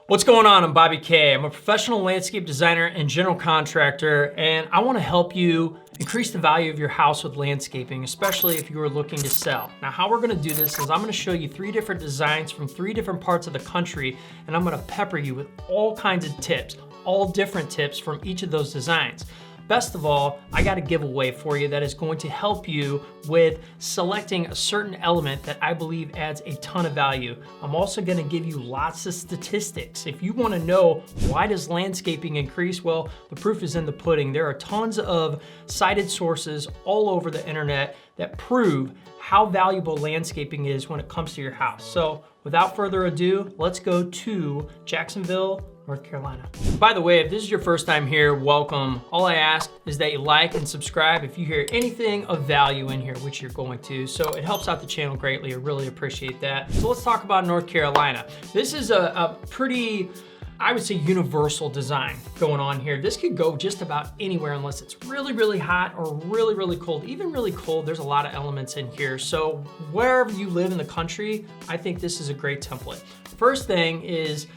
What's going on? I'm Bobby K. I'm a professional landscape designer and general contractor, and I want to help you increase the value of your house with landscaping, especially if you are looking to sell. Now, how we're going to do this is I'm going to show you 3 different designs from 3 different parts of the country, and I'm going to pepper you with all kinds of tips, all different tips from each of those designs. Best of all, I got a giveaway for you that is going to help you with selecting a certain element that I believe adds a ton of value. I'm also going to give you lots of statistics. If you want to know why does landscaping increase, well, the proof is in the pudding. There are tons of cited sources all over the internet that prove how valuable landscaping is when it comes to your house. So without further ado, let's go to Jacksonville, North Carolina. By the way, if this is your first time here, welcome. All I ask is that you like and subscribe if you hear anything of value in here, which you're going to. So it helps out the channel greatly. I really appreciate that. So let's talk about North Carolina. This is a pretty, I would say, universal design going on here. This could go just about anywhere unless it's really, really hot or really, really cold. Even really cold, there's a lot of elements in here. So wherever you live in the country, I think this is a great template. First thing is,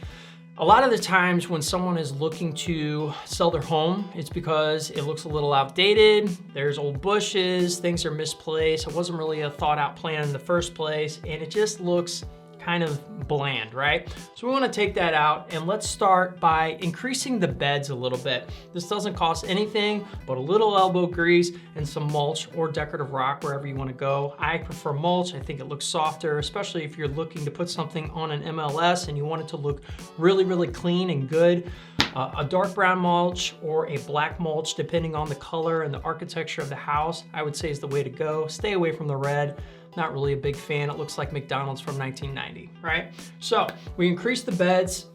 a lot of the times when someone is looking to sell their home, it's because it looks a little outdated, there's old bushes, things are misplaced, it wasn't really a thought out plan in the first place, and it just looks kind of bland, right? So we want to take that out, and let's start by increasing the beds a little bit. This doesn't cost anything but a little elbow grease and some mulch or decorative rock wherever you want to go. I prefer mulch. I think it looks softer, especially if you're looking to put something on an MLS and you want it to look really, really clean and good. A dark brown mulch or a black mulch, depending on the color and the architecture of the house, I would say is the way to go. Stay away from the red. Not really a big fan. It looks like McDonald's from 1990, right? So we increased the beds,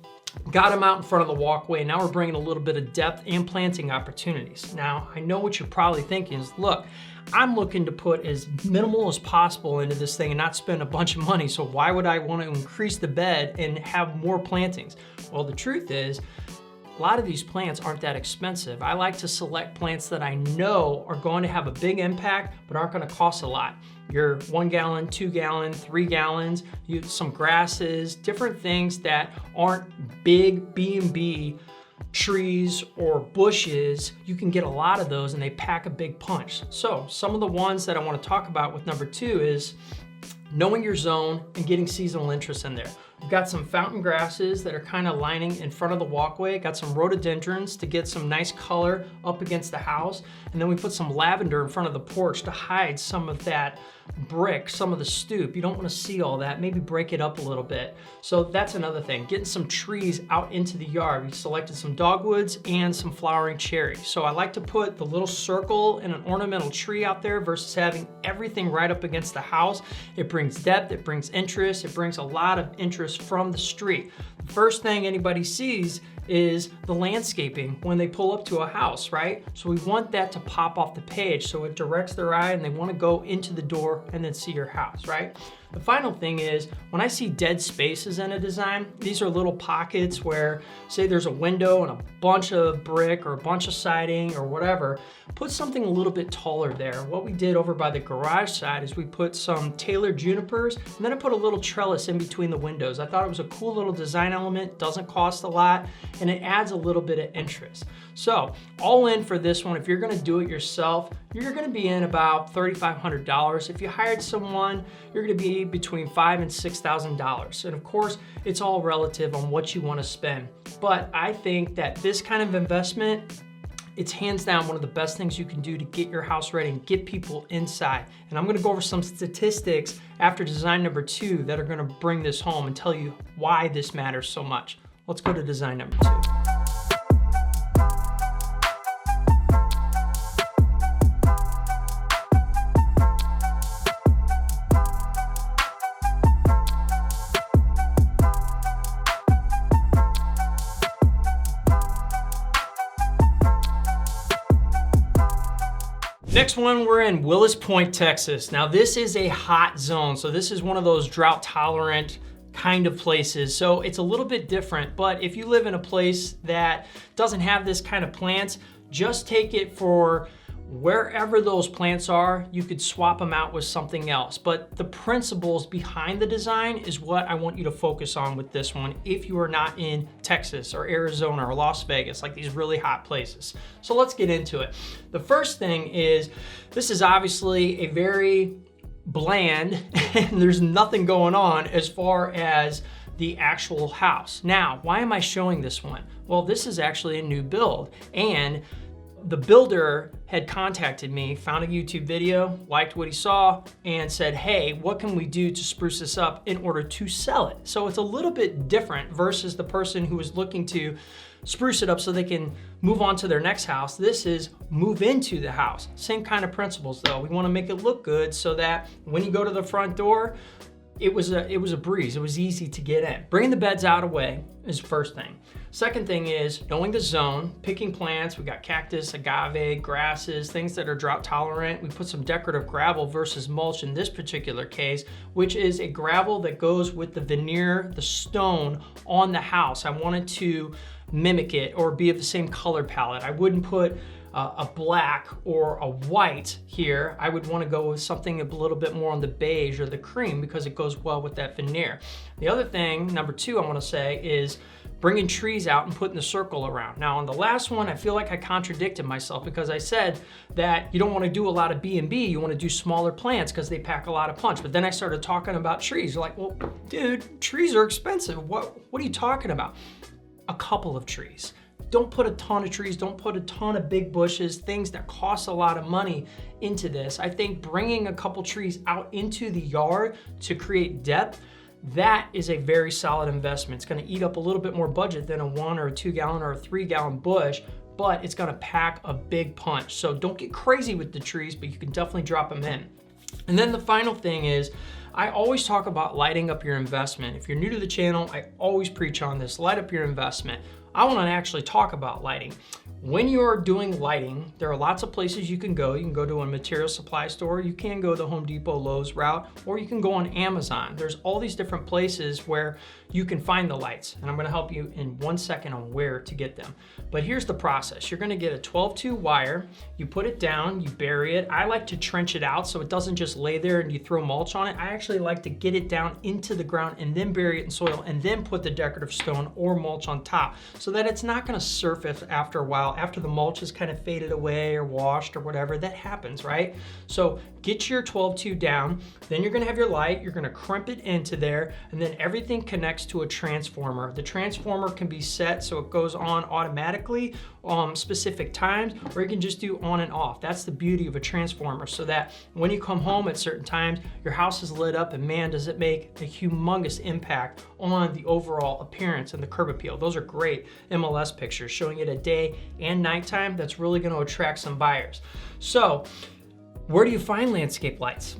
got them out in front of the walkway. Now we're bringing a little bit of depth and planting opportunities. Now, I know what you're probably thinking is, look, I'm looking to put as minimal as possible into this thing and not spend a bunch of money. So why would I want to increase the bed and have more plantings? Well, the truth is, a lot of these plants aren't that expensive. I like to select plants that I know are going to have a big impact, but aren't going to cost a lot. Your 1 gallon, 2 gallon, 3 gallons, some grasses, different things that aren't big B&B trees or bushes. You can get a lot of those and they pack a big punch. So some of the ones that I want to talk about with number 2 is knowing your zone and getting seasonal interest in there. We've got some fountain grasses that are kind of lining in front of the walkway. Got some rhododendrons to get some nice color up against the house. And then we put some lavender in front of the porch to hide some of that brick, some of the stoop. You don't want to see all that. Maybe break it up a little bit. So that's another thing. Getting some trees out into the yard. We selected some dogwoods and some flowering cherry. So I like to put the little circle and an ornamental tree out there versus having everything right up against the house. It brings depth, it brings interest, it brings a lot of interest from the street. The first thing anybody sees is the landscaping when they pull up to a house, right? So we want that to pop off the page so it directs their eye and they want to go into the door and then see your house, right? The final thing is, when I see dead spaces in a design, these are little pockets where, say there's a window and a bunch of brick or a bunch of siding or whatever, put something a little bit taller there. What we did over by the garage side is we put some tailored junipers and then I put a little trellis in between the windows. I thought it was a cool little design element, doesn't cost a lot, and it adds a little bit of interest. So all in for this one, if you're gonna do it yourself, you're gonna be in about $3,500. If you hired someone, you're gonna be between $5,000 and $6,000. And of course, it's all relative on what you wanna spend. But I think that this kind of investment, it's hands down one of the best things you can do to get your house ready and get people inside. And I'm gonna go over some statistics after design number 2 that are gonna bring this home and tell you why this matters so much. Let's go to design number 2. Next one, we're in Willis Point, Texas. Now this is a hot zone, so this is one of those drought tolerant kind of places. So it's a little bit different, but if you live in a place that doesn't have this kind of plants, just take it for Wherever those plants are, you could swap them out with something else. But the principles behind the design is what I want you to focus on with this one if you are not in Texas or Arizona or Las Vegas, like these really hot places. So let's get into it. The first thing is, this is obviously a very bland and there's nothing going on as far as the actual house. Now, why am I showing this one? Well, this is actually a new build, and the builder had contacted me, found a YouTube video, liked what he saw, and said, hey, what can we do to spruce this up in order to sell it? So it's a little bit different versus the person who was looking to spruce it up so they can move on to their next house. This is move into the house. Same kind of principles though. We want to make it look good so that when you go to the front door, it was a breeze. It was easy to get in. Bringing the beds out of the way is the first thing. Second thing is knowing the zone, picking plants. We got cactus, agave, grasses, things that are drought tolerant. We put some decorative gravel versus mulch in this particular case, which is a gravel that goes with the veneer, the stone on the house. I wanted to mimic it or be of the same color palette. I wouldn't put a black or a white here. I would want to go with something a little bit more on the beige or the cream because it goes well with that veneer. The other thing, number two, I want to say is bringing trees out and putting the circle around. Now on the last one, I feel like I contradicted myself because I said that you don't want to do a lot of B&B, you want to do smaller plants because they pack a lot of punch. But then I started talking about trees. You're like, well, dude, trees are expensive. What are you talking about? A couple of trees. Don't put a ton of trees, don't put a ton of big bushes, things that cost a lot of money into this. I think bringing a couple trees out into the yard to create depth, that is a very solid investment. It's gonna eat up a little bit more budget than a 1 or a 2 gallon or a 3 gallon bush, but it's gonna pack a big punch. So don't get crazy with the trees, but you can definitely drop them in. And then the final thing is, I always talk about lighting up your investment. If you're new to the channel, I always preach on this, light up your investment. I want to actually talk about lighting. When you're doing lighting, there are lots of places you can go. You can go to a material supply store, you can go the Home Depot, Lowe's route, or you can go on Amazon. There's all these different places where you can find the lights, and I'm going to help you in 1 second on where to get them. But here's the process. You're going to get a 12-2 wire, you put it down, you bury it. I like to trench it out so it doesn't just lay there and you throw mulch on it. I actually like to get it down into the ground and then bury it in soil and then put the decorative stone or mulch on top so that it's not going to surface after a while, after the mulch is kind of faded away or washed or whatever. That happens, right? So get your 12-2 down, then you're going to have your light, you're going to crimp it into there, and then everything connects to a transformer. The transformer can be set so it goes on automatically specific times, or you can just do on and off. That's the beauty of a transformer, so that when you come home at certain times, your house is lit up, and man, does it make a humongous impact on the overall appearance and the curb appeal. Those are great MLS pictures showing it at day and nighttime. That's really going to attract some buyers. So where do you find landscape lights?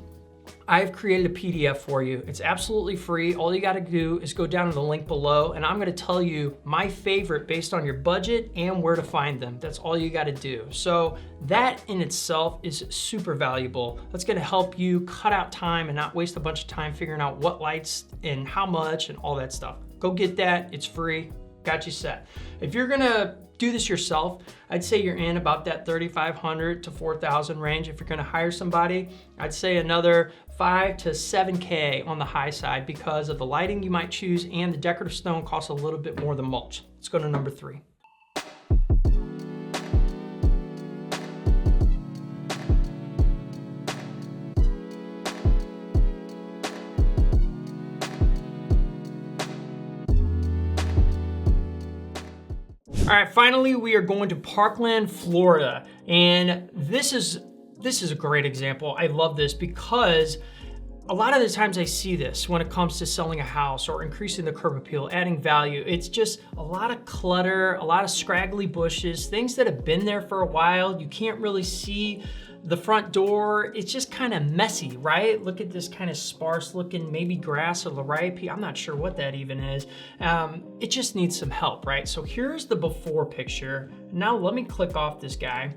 I've created a PDF for you. It's absolutely free. All you got to do is go down to the link below, and I'm going to tell you my favorite based on your budget and where to find them. That's all you got to do. So that in itself is super valuable. That's going to help you cut out time and not waste a bunch of time figuring out what lights and how much and all that stuff. Go get that. It's free. Got you set. If you're going to do this yourself, I'd say you're in about that $3,500 to $4,000 range. If you're going to hire somebody, I'd say another $5,000 to $7,000 on the high side because of the lighting you might choose, and the decorative stone costs a little bit more than mulch. Let's go to number 3. All right, finally, we are going to Parkland, Florida. And this is a great example. I love this because a lot of the times I see this when it comes to selling a house or increasing the curb appeal, adding value. It's just a lot of clutter, a lot of scraggly bushes, things that have been there for a while. You can't really see the front door. It's just kind of messy, right? Look at this kind of sparse looking, maybe grass or lariape. I'm not sure what that even is. It just needs some help, right? So here's the before picture. Now let me click off this guy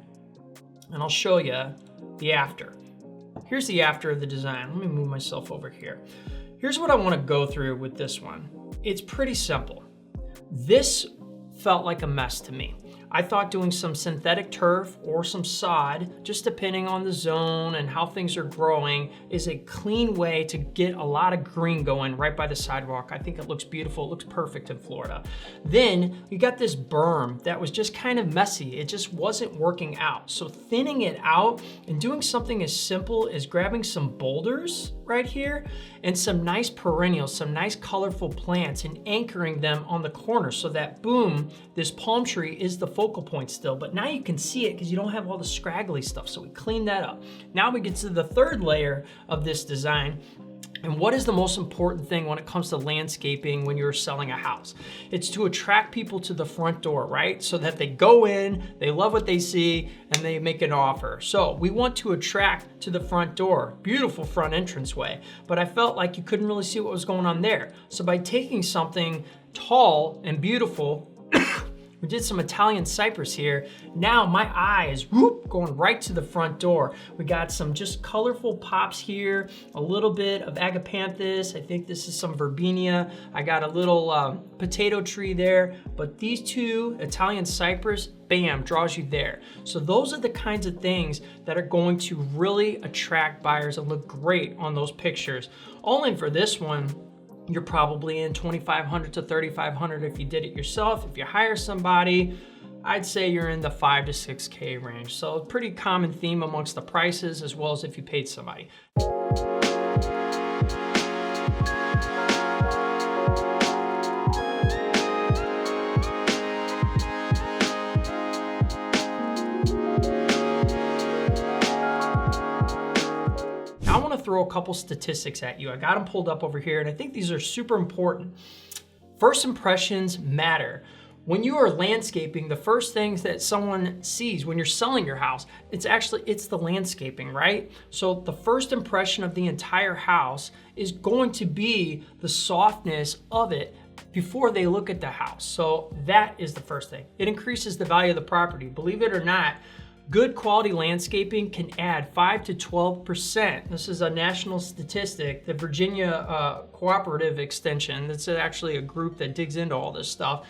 and I'll show you the after. Here's the after of the design. Let me move myself over here. Here's what I want to go through with this one. It's pretty simple. This felt like a mess to me. I thought doing some synthetic turf or some sod, just depending on the zone and how things are growing, is a clean way to get a lot of green going right by the sidewalk. I think it looks beautiful. It looks perfect in Florida. Then you got this berm that was just kind of messy. It just wasn't working out. So thinning it out and doing something as simple as grabbing some boulders right here and some nice perennials, some nice colorful plants, and anchoring them on the corner so that, boom, this palm tree is the focal point still, but now you can see it because you don't have all the scraggly stuff. So we clean that up. Now we get to the third layer of this design. And what is the most important thing when it comes to landscaping when you're selling a house? It's to attract people to the front door, right? So that they go in, they love what they see, and they make an offer. So we want to attract to the front door. Beautiful front entranceway, but I felt like you couldn't really see what was going on there. So by taking something tall and beautiful, we did some Italian cypress here. Now my eye is going right to the front door. We got some just colorful pops here, a little bit of agapanthus. I think this is some verbinia. I got a little potato tree there, but these two, Italian cypress, bam, draws you there. So those are the kinds of things that are going to really attract buyers and look great on those pictures. All in for this one, you're probably in $2,500 to $3,500 if you did it yourself. If you hire somebody, I'd say you're in the $5,000 to $6,000 range. So a pretty common theme amongst the prices as well as if you paid somebody. I want to throw a couple statistics at you. I got them pulled up over here, and I think these are super important. First impressions matter. When you are landscaping, the first things that someone sees when you're selling your house, it's the landscaping, right? So the first impression of the entire house is going to be the softness of it before they look at the house. So that is the first thing. It increases the value of the property. Believe it or not, good quality landscaping can add 5 to 12%. This is a national statistic, the Virginia Cooperative Extension. That's actually a group that digs into all this stuff.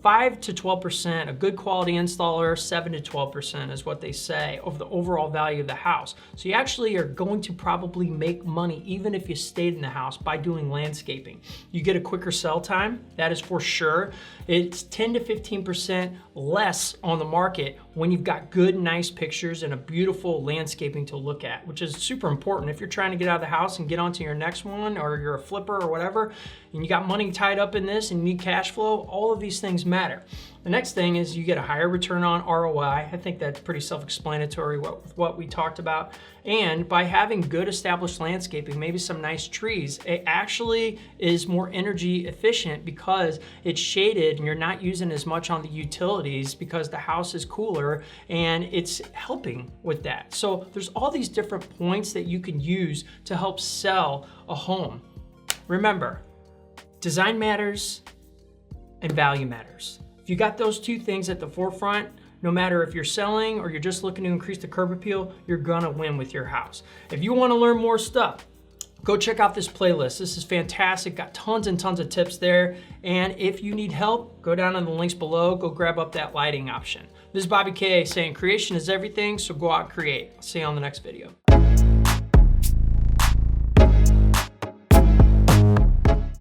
5 to 12%, a good quality installer, 7 to 12% is what they say of the overall value of the house. So you actually are going to probably make money even if you stayed in the house by doing landscaping. You get a quicker sell time, that is for sure. It's 10 to 15% less on the market when you've got good, nice pictures and a beautiful landscaping to look at, which is super important. If you're trying to get out of the house and get onto your next one, or you're a flipper or whatever, and you got money tied up in this and you need cash flow, all of these things matter. The next thing is you get a higher return on ROI. I think that's pretty self-explanatory with what we talked about. And by having good established landscaping, maybe some nice trees, it actually is more energy efficient because it's shaded and you're not using as much on the utilities because the house is cooler and it's helping with that. So there's all these different points that you can use to help sell a home. Remember, design matters and value matters. If you got those two things at the forefront, no matter if you're selling or you're just looking to increase the curb appeal, you're gonna win with your house. If you wanna learn more stuff, go check out this playlist. This is fantastic, got tons and tons of tips there. And if you need help, go down on the links below, go grab up that lighting option. This is Bobby K saying creation is everything, so go out and create. I'll see you on the next video.